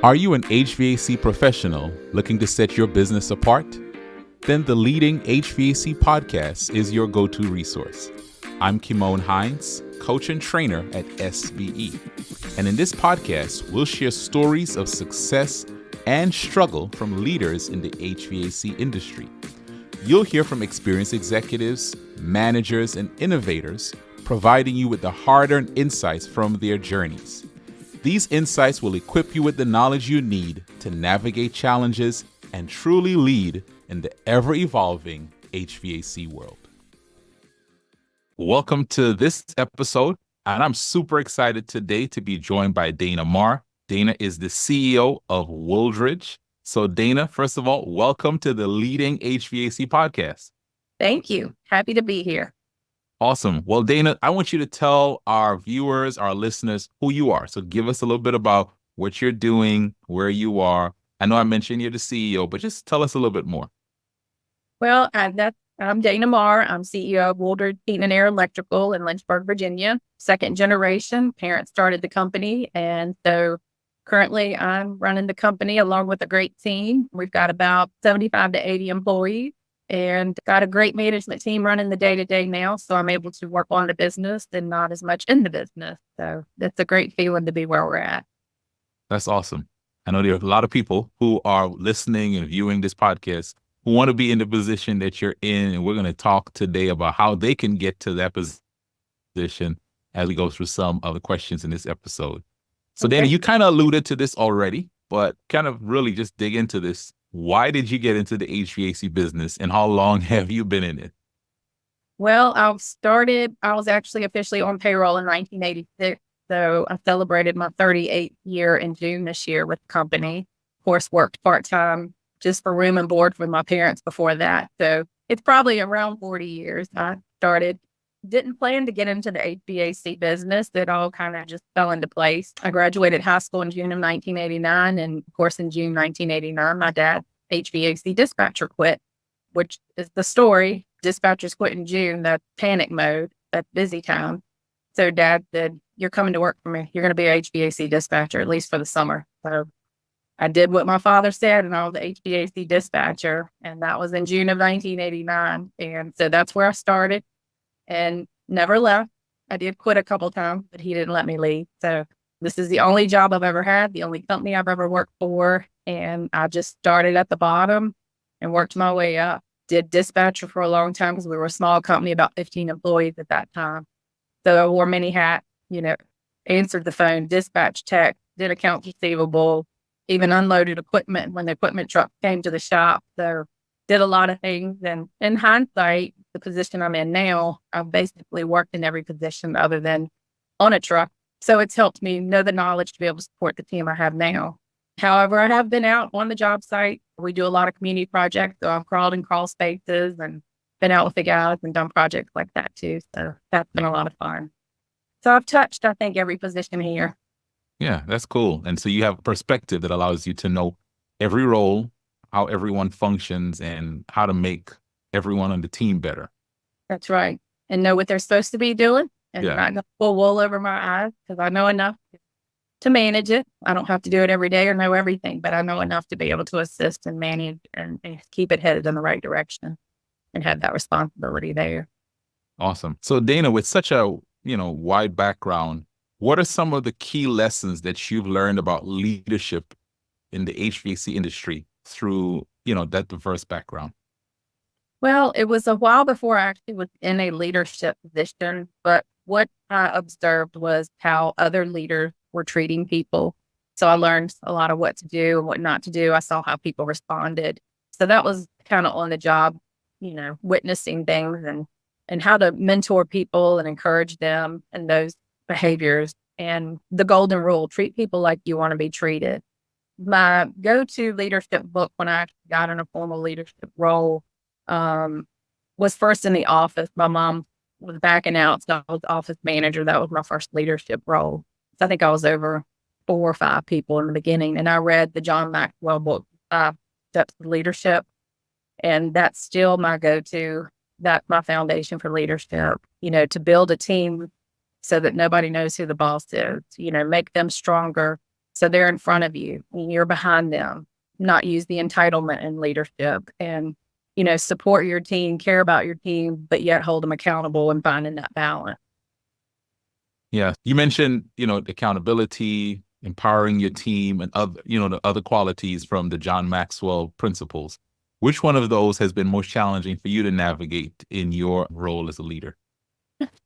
Are you an HVAC professional looking to set your business apart? Then the Leading HVAC podcast is your go-to resource. I'm Kimon Hines, coach and trainer at SVE. And in this podcast, we'll share stories of success and struggle from leaders in the HVAC industry. You'll hear from experienced executives, managers, and innovators, providing you with the hard-earned insights from their journeys. These insights will equip you with the knowledge you need to navigate challenges and truly lead in the ever-evolving HVAC world. Welcome to this episode, and I'm super excited today to be joined by Dana Marr. Dana is the CEO of Wooldridge. So Dana, first of all, welcome to the Leading HVAC podcast. Thank you. Happy to be here. Awesome. Well, Dana, I want you to tell our viewers, our listeners, who you are. So give us a little bit about what you're doing, where you are. I know I mentioned you're the CEO, but just tell us a little bit more. Well, I'm Dana Marr. I'm CEO of Wooldridge Heating Air Electrical in Lynchburg, Virginia. Second generation. Parents started the company. And so currently I'm running the company along with a great team. We've got about 75 to 80 employees. And got a great management team running the day-to-day now. So I'm able to work on the business and not as much in the business. So that's a great feeling to be where we're at. That's awesome. I know there are a lot of people who are listening and viewing this podcast who want to be in the position that you're in. And we're going to talk today about how they can get to that position as we go through some of the questions in this episode. So Okay. Dana, you kind of alluded to this already, but kind of really just dig into this. Why did you get into the HVAC business and how long have you been in it? Well, I was actually officially on payroll in 1986. So I celebrated my 38th year in June this year with the company. Of course, worked part-time just for room and board with my parents before that. So it's probably around 40 years I started. Didn't plan to get into the HVAC business. It all kind of just fell into place. I graduated high school in June of 1989. And of course, in June 1989, my dad's HVAC dispatcher quit, which is the story. Dispatchers quit in June. That's panic mode. That's busy time. So Dad said, "You're coming to work for me. You're going to be an HVAC dispatcher, at least for the summer." So I did what my father said, and I was the HVAC dispatcher. And that was in June of 1989. And so that's where I started. And never left. I did quit a couple times, but he didn't let me leave. So this is the only job I've ever had, the only company I've ever worked for. And I just started at the bottom and worked my way up. Did dispatcher for a long time because we were a small company, about 15 employees at that time. So I wore many hats, answered the phone, dispatch tech, did accounts receivable, even unloaded equipment when the equipment truck came to the shop. So did a lot of things. And in hindsight, the position I'm in now, I've basically worked in every position other than on a truck. So it's helped me know the knowledge to be able to support the team I have now. However, I have been out on the job site. We do a lot of community projects. So I've crawled in crawl spaces and been out with the guys and done projects like that too. So that's been a lot of fun. So I've touched, I think, every position here. Yeah, that's cool. And so you have a perspective that allows you to know every role, how everyone functions, and how to make everyone on the team better. That's right. And know what they're supposed to be doing and Yeah. not go pull wool over my eyes because I know enough to manage it. I don't have to do it every day or know everything, but I know enough to be able to assist and manage and keep it headed in the right direction and have that responsibility there. Awesome. So Dana, with such a, wide background, what are some of the key lessons that you've learned about leadership in the HVAC industry through, that diverse background? Well, it was a while before I actually was in a leadership position, but what I observed was how other leaders were treating people. So I learned a lot of what to do and what not to do. I saw how people responded. So that was kind of on the job, witnessing things and how to mentor people and encourage them and those behaviors. And the golden rule, treat people like you want to be treated. My go-to leadership book when I actually got in a formal leadership role was first in the office. My mom was backing out, so I was office manager. That was my first leadership role. So I think I was over 4 or 5 people in the beginning. And I read the John Maxwell book, Steps to Leadership. And that's still my go-to. That's my foundation for leadership, to build a team so that nobody knows who the boss is, make them stronger So they're in front of you and you're behind them, not use the entitlement in leadership and, support your team, care about your team, but yet hold them accountable and finding that balance. Yeah. You mentioned, accountability, empowering your team and other, the other qualities from the John Maxwell principles. Which one of those has been most challenging for you to navigate in your role as a leader?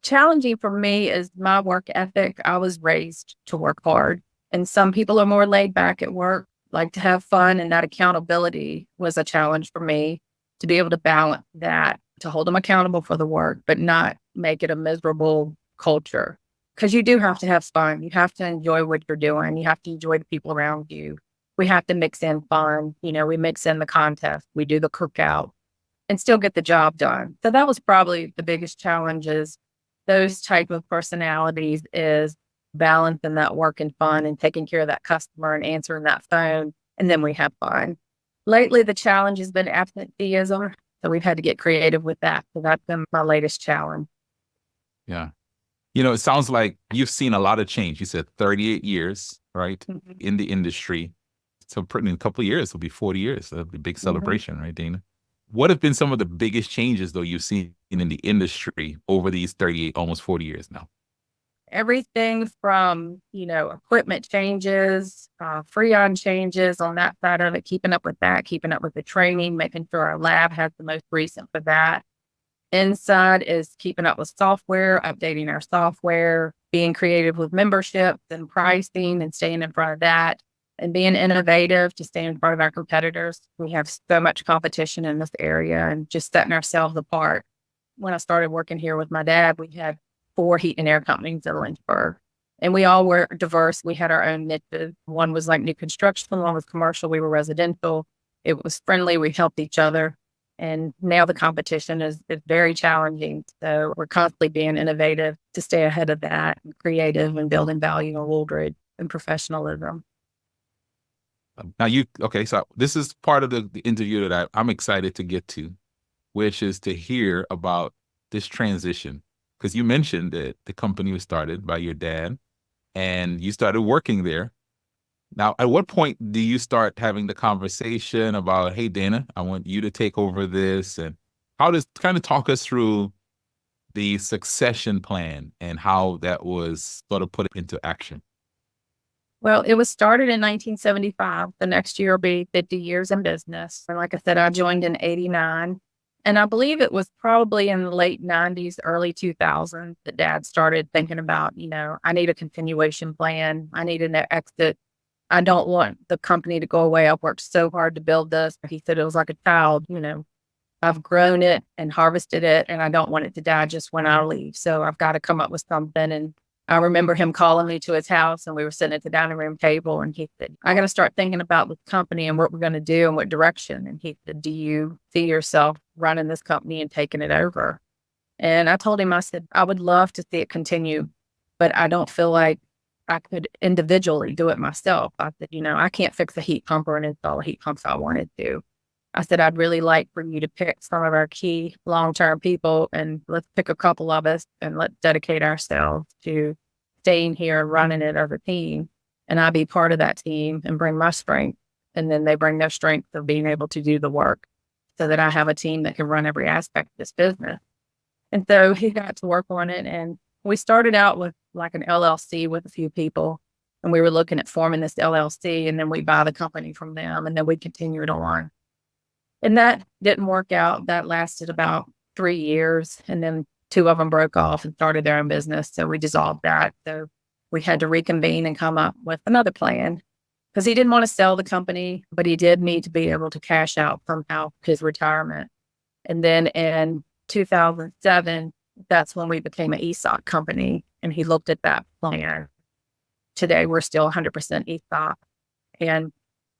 Challenging for me is my work ethic. I was raised to work hard, and some people are more laid back at work, like to have fun, and that accountability was a challenge for me to be able to balance that, to hold them accountable for the work, but not make it a miserable culture. Because you do have to have fun. You have to enjoy what you're doing. You have to enjoy the people around you. We have to mix in fun. We mix in the contest. We do the cookout and still get the job done. So that was probably the biggest challenge is those type of personalities is balancing that work and fun and taking care of that customer and answering that phone. And then we have fun. Lately, the challenge has been absenteeism. So we've had to get creative with that. So that's been my latest challenge. Yeah. It sounds like you've seen a lot of change. You said 38 years, right, in the industry. So in a couple of years, it'll be 40 years. That'll be a big celebration, right, Dana? What have been some of the biggest changes, though, you've seen in the industry over these 38, almost 40 years now? Everything from, equipment changes, Freon changes on that side of it, keeping up with that, keeping up with the training, making sure our lab has the most recent for that. Inside is keeping up with software, updating our software, being creative with memberships and pricing and staying in front of that and being innovative to stay in front of our competitors. We have so much competition in this area and just setting ourselves apart. When I started working here with my dad, we had 4 heat and air companies in Lynchburg. And we all were diverse. We had our own niches. One was like new construction, one was commercial, we were residential. It was friendly, we helped each other. And now the competition is very challenging. So we're constantly being innovative to stay ahead of that, and creative and building value in Wooldridge and professionalism. Now so this is part of the interview that I'm excited to get to, which is to hear about this transition. Because you mentioned that the company was started by your dad and you started working there. Now, at what point do you start having the conversation about, hey, Dana, I want you to take over this? And how does kind of talk us through the succession plan and how that was sort of put into action? Well, it was started in 1975. The next year will be 50 years in business. And like I said, I joined in 89. And I believe it was probably in the late 90s, early 2000s that Dad started thinking about, I need a continuation plan. I need an exit. I don't want the company to go away. I've worked so hard to build this. He said it was like a child, I've grown it and harvested it, and I don't want it to die just when I leave. So I've got to come up with something. And I remember him calling me to his house, and we were sitting at the dining room table, and he said, I got to start thinking about the company and what we're going to do and what direction. And he said, do you see yourself running this company and taking it over? And I told him, I said, I would love to see it continue, but I don't feel like I could individually do it myself. I said, I can't fix a heat pump or install a heat pump if I wanted to. I said, I'd really like for you to pick some of our key long-term people and let's pick a couple of us and let's dedicate ourselves to staying here and running it as a team. And I be part of that team and bring my strength. And then they bring their strength of being able to do the work so that I have a team that can run every aspect of this business. And so he got to work on it. And we started out with like an LLC with a few people. And we were looking at forming this LLC, and then we buy the company from them, and then we continue it on. And that didn't work out. That lasted about 3 years. And then 2 of them broke off and started their own business. So we dissolved that. So we had to reconvene and come up with another plan because he didn't want to sell the company, but he did need to be able to cash out somehow his retirement. And then in 2007, that's when we became an ESOP company. And he looked at that plan. Today, we're still 100% ESOP. And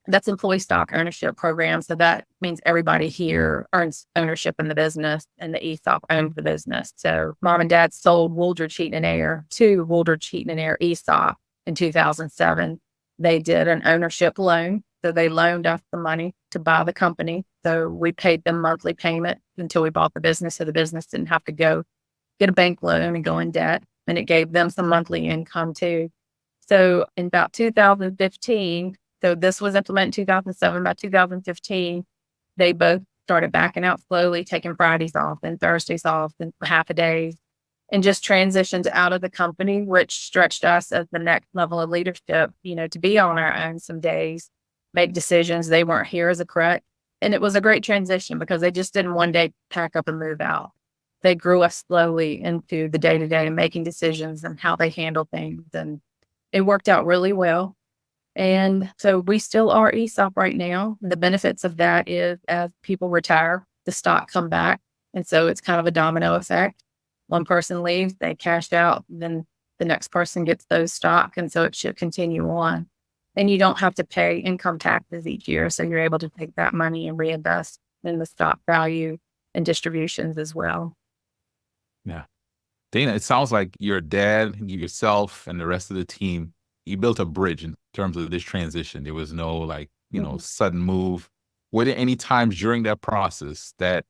that's employee stock ownership program. So that means everybody here earns ownership in the business, and the ESOP owns the business. So Mom and Dad sold Wooldridge Heating and Air to Wooldridge Heating and Air ESOP in 2007. They did an ownership loan. So they loaned us the money to buy the company. So we paid them monthly payment until we bought the business. So the business didn't have to go get a bank loan and go in debt. And it gave them some monthly income too. So in about 2015, so this was implemented in 2007, by 2015, they both started backing out slowly, taking Fridays off and Thursdays off and half a day, and just transitioned out of the company, which stretched us as the next level of leadership, to be on our own some days, make decisions. They weren't here as a correct. And it was a great transition because they just didn't one day pack up and move out. They grew us slowly into the day to day and making decisions and how they handle things. And it worked out really well. And so we still are ESOP right now. The benefits of that is as people retire, the stock come back. And so it's kind of a domino effect. One person leaves, they cash out, then the next person gets those stock. And so it should continue on. And you don't have to pay income taxes each year. So you're able to take that money and reinvest in the stock value and distributions as well. Yeah. Dana, it sounds like your dad, yourself, and the rest of the team, you built a bridge in terms of this transition. There was no sudden move. Were there any times during that process that,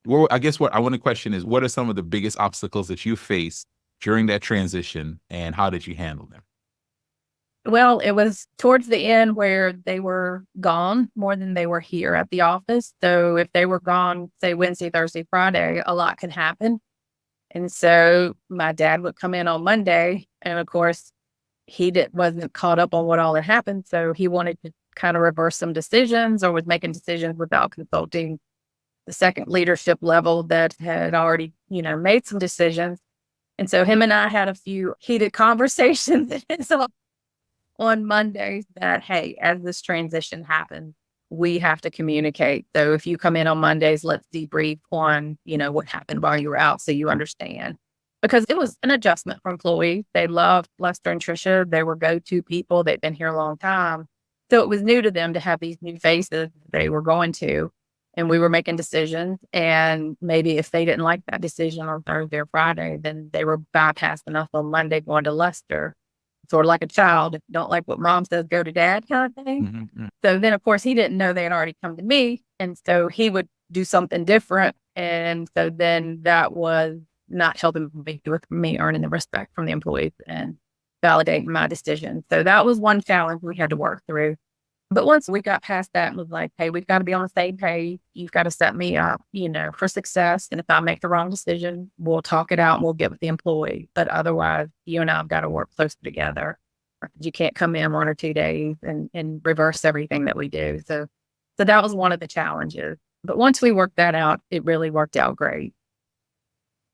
well, I guess what I want to question is, what are some of the biggest obstacles that you faced during that transition and how did you handle them? Well, it was towards the end where they were gone more than they were here at the office. So if they were gone, say Wednesday, Thursday, Friday, a lot could happen. And so my dad would come in on Monday, and of course, wasn't caught up on what all had happened. So he wanted to kind of reverse some decisions or was making decisions without consulting the second leadership level that had already, made some decisions. And so him and I had a few heated conversations. So on Mondays that, hey, as this transition happens, we have to communicate. So if you come in on Mondays, let's debrief on, what happened while you were out so you understand. Because it was an adjustment for employees. They loved Lester and Tricia. They were go-to people. They'd been here a long time. So it was new to them to have these new faces they were going to. And we were making decisions. And maybe if they didn't like that decision on Thursday or Friday, then they were bypassing us on Monday going to Lester. Sort of like a child. If you don't like what mom says, go to dad kind of thing. Mm-hmm. So then, of course, he didn't know they had already come to me. And so he would do something different. And so then that was not helping me with me earning the respect from the employees and validating my decision. So that was one challenge we had to work through. But once we got past that and was like, hey, we've got to be on the same page. You've got to set me up, for success. And if I make the wrong decision, we'll talk it out and we'll get with the employee. But otherwise, you and I have got to work closer together. You can't come in 1 or 2 days and reverse everything that we do. So that was one of the challenges. But once we worked that out, it really worked out great.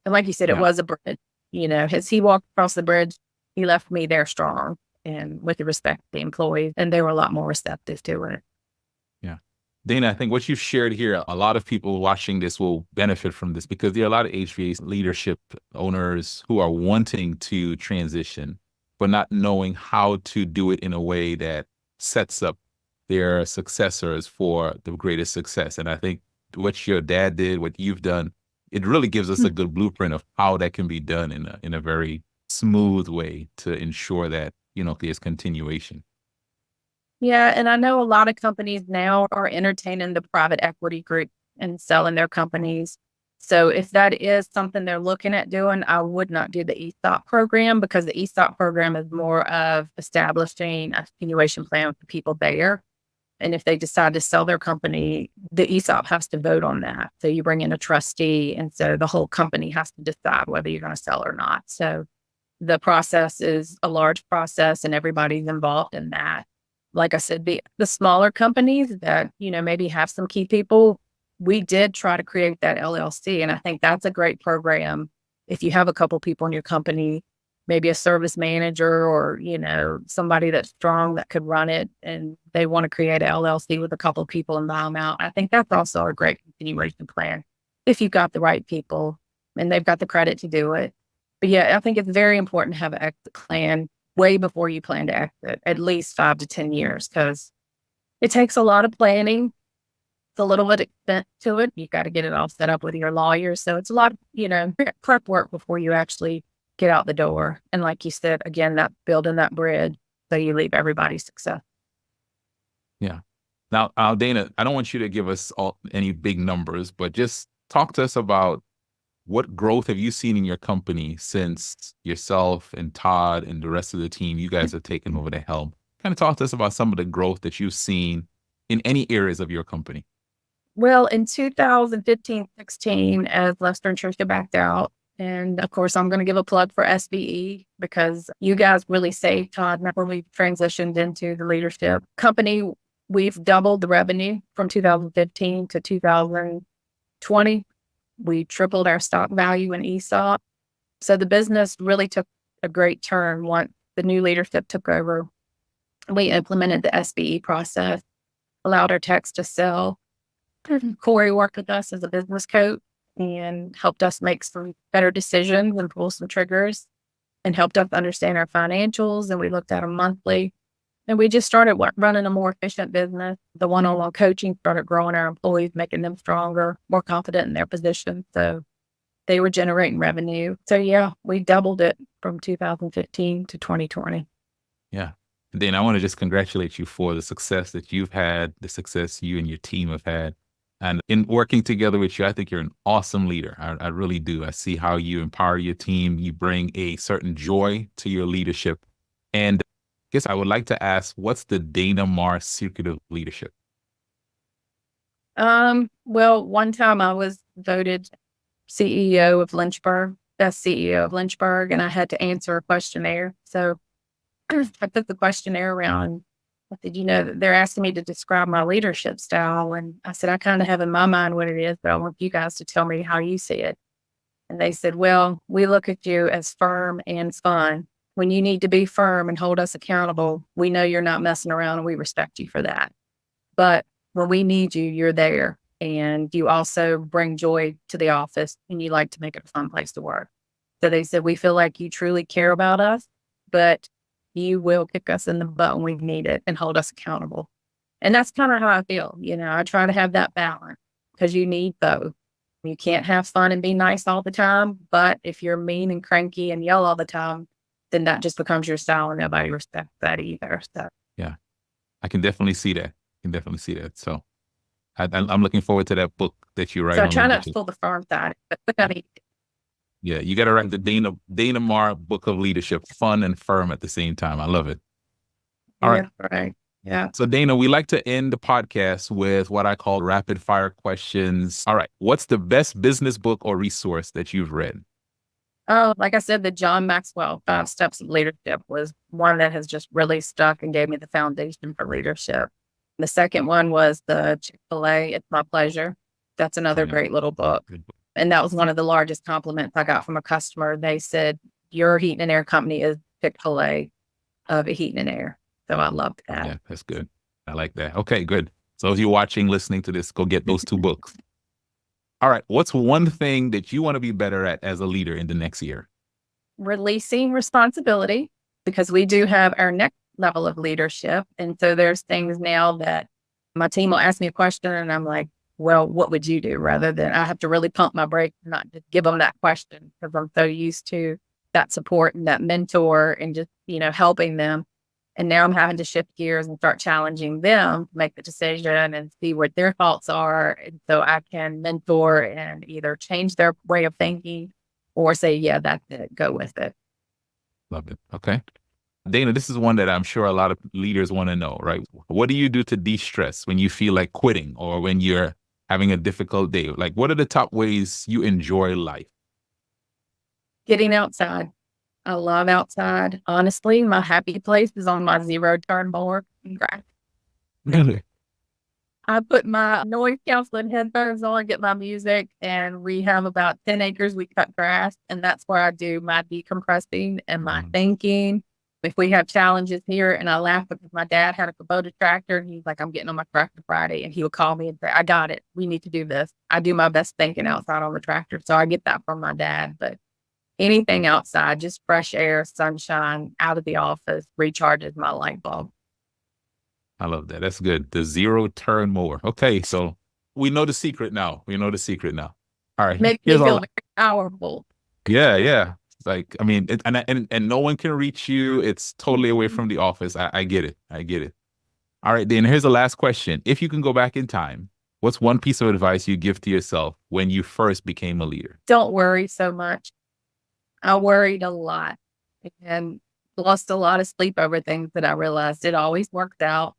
And like you said, it was a bridge. As he walked across the bridge, he left me there strong and with the respect of the employees, and they were a lot more receptive to it. Yeah. Dana, I think what you've shared here, a lot of people watching this will benefit from this because there are a lot of HVAC leadership owners who are wanting to transition, but not knowing how to do it in a way that sets up their successors for the greatest success. And I think what your dad did, what you've done, it really gives us a good blueprint of how that can be done in a very smooth way to ensure that, there's continuation. Yeah. And I know a lot of companies now are entertaining the private equity group and selling their companies. So if that is something they're looking at doing, I would not do the ESOP program because the ESOP program is more of establishing a continuation plan for people there. And if they decide to sell their company, the ESOP has to vote on that. So you bring in a trustee. And so the whole company has to decide whether you're going to sell or not. So the process is a large process and everybody's involved in that. Like I said, the smaller companies that, maybe have some key people, we did try to create that LLC. And I think that's a great program. If you have a couple people in your company, maybe a service manager or, somebody that's strong that could run it and they want to create an LLC with a couple of people and buy them out. I think that's also a great continuation plan if you've got the right people and they've got the credit to do it. But yeah, I think it's very important to have an exit plan way before you plan to exit, at least 5 to 10 years, because it takes a lot of planning. It's a little bit expense to it. You've got to get it all set up with your lawyers. So it's a lot of, prep work before you actually get out the door. And like you said, again, that building that bridge so you leave everybody successful. Yeah. Now, Dana, I don't want you to give us any big numbers, but just talk to us about what growth have you seen in your company since yourself and Todd and the rest of the team, you guys have taken over the helm? Kind of talk to us about some of the growth that you've seen in any areas of your company. Well, in 2015-16, as Lester and Tricia backed out, and of course, I'm going to give a plug for SBE because you guys really saved Todd whenever we transitioned into the leadership company. We've doubled the revenue from 2015 to 2020. We tripled our stock value in ESOP. So the business really took a great turn once the new leadership took over. We implemented the SBE process, allowed our techs to sell. Corey worked with us as a business coach and helped us make some better decisions and pull some triggers and helped us understand our financials. And we looked at them monthly. And we just started running a more efficient business. The one-on-one coaching started growing our employees, making them stronger, more confident in their position. So they were generating revenue. So yeah, we doubled it from 2015 to 2020. Yeah. Dana, I want to just congratulate you for the success that you've had, the success you and your team have had. And in working together with you, I think you're an awesome leader. I really do. I see how you empower your team. You bring a certain joy to your leadership. And I guess I would like to ask, what's the Dana Marr secret of leadership? Well, one time I was voted CEO of Lynchburg, best CEO of Lynchburg, and I had to answer a questionnaire. So I took the questionnaire around. I said, they're asking me to describe my leadership style. And I said, I kind of have in my mind what it is, but I want you guys to tell me how you see it. And they said, well, we look at you as firm and fun. When you need to be firm and hold us accountable, we know you're not messing around and we respect you for that. But when we need you, you're there. And you also bring joy to the office and you like to make it a fun place to work. So they said, we feel like you truly care about us, but you will kick us in the butt when we need it and hold us accountable. And that's kind of how I feel. I try to have that balance because you need both. You can't have fun and be nice all the time. But if you're mean and cranky and yell all the time, then that just becomes your style and nobody respects that either. So yeah, I can definitely see that. So I'm looking forward to that book that you write. So I try not to pull the firm side, but yeah, you got to write the Dana Marr Book of Leadership, fun and firm at the same time. I love it. All right. Right. Yeah. So Dana, we like to end the podcast with what I call rapid fire questions. All right. What's the best business book or resource that you've read? Oh, like I said, the John Maxwell 5 Steps of Leadership was one that has just really stuck and gave me the foundation for leadership. The second one was the Chick-fil-A, It's My Pleasure. That's another great little book. And that was one of the largest compliments I got from a customer. They said, your heating and air company is Chick-fil-A of heating and air. So I loved that. Yeah, that's good. I like that. Okay, good. So if you're watching, listening to this, go get those 2 books. All right. What's one thing that you want to be better at as a leader in the next year? Releasing responsibility, because we do have our next level of leadership. And so there's things now that my team will ask me a question and I'm like, well, what would you do? Rather than I have to really pump my brakes and not just give them that question because I'm so used to that support and that mentor and just, helping them. And now I'm having to shift gears and start challenging them to make the decision and see what their thoughts are. And so I can mentor and either change their way of thinking or say, yeah, that's it, go with it. Love it. Okay. Dana, this is one that I'm sure a lot of leaders want to know, right? What do you do to de-stress when you feel like quitting or when you're having a difficult day? Like, what are the top ways you enjoy life? Getting outside. I love outside. Honestly, my happy place is on my 0-turn mower. Really? I put my noise canceling headphones on, get my music, and we have about 10 acres. We cut grass, and that's where I do my decompressing and my thinking. If we have challenges here, and I laugh because my dad had a Kubota tractor, and he's like, I'm getting on my tractor Friday, and he would call me and say, I got it. We need to do this. I do my best thinking outside on the tractor, so I get that from my dad. But anything outside, just fresh air, sunshine, out of the office, recharges my light bulb. I love that. That's good. The 0-turn mower. Okay, so we know the secret now. All right. Makes me feel very powerful. Yeah. Like, I mean, and no one can reach you. It's totally away from the office. I get it. All right, Dan, here's the last question. If you can go back in time What's one piece of advice you give to yourself when you first became a leader? Don't worry so much. I worried a lot and lost a lot of sleep over things that I realized it always worked out.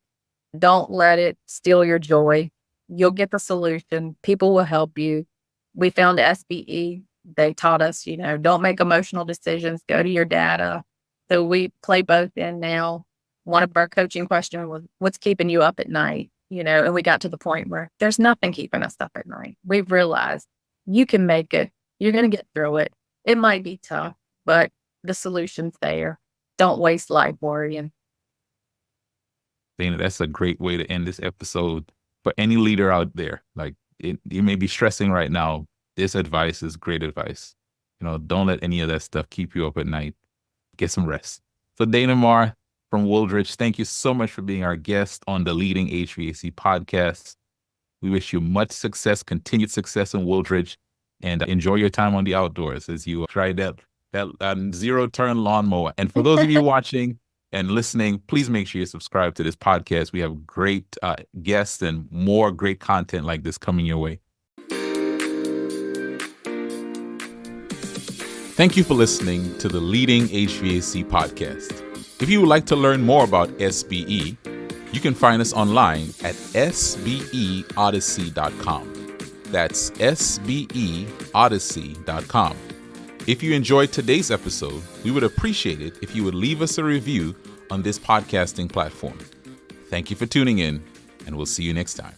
Don't let it steal your joy. You'll get the solution. People will help you. We found SBE. They taught us, don't make emotional decisions. Go to your data. So we play both in now. One of our coaching questions was, what's keeping you up at night? And we got to the point where there's nothing keeping us up at night. We've realized you can make it. You're going to get through it. It might be tough, but the solution's there. Don't waste life worrying. Dana, that's a great way to end this episode. For any leader out there, you may be stressing right now. This advice is great advice. Don't let any of that stuff keep you up at night. Get some rest. So Dana Marr from Wooldridge, thank you so much for being our guest on the Leading HVAC podcast. We wish you much success, continued success in Wooldridge, and enjoy your time on the outdoors as you try that zero-turn lawnmower. And for those of you watching and listening, please make sure you subscribe to this podcast. We have great guests and more great content like this coming your way. Thank you for listening to the Leading HVAC podcast. If you would like to learn more about SBE, you can find us online at sbeodyssey.com. That's sbeodyssey.com. If you enjoyed today's episode, we would appreciate it if you would leave us a review on this podcasting platform. Thank you for tuning in, and we'll see you next time.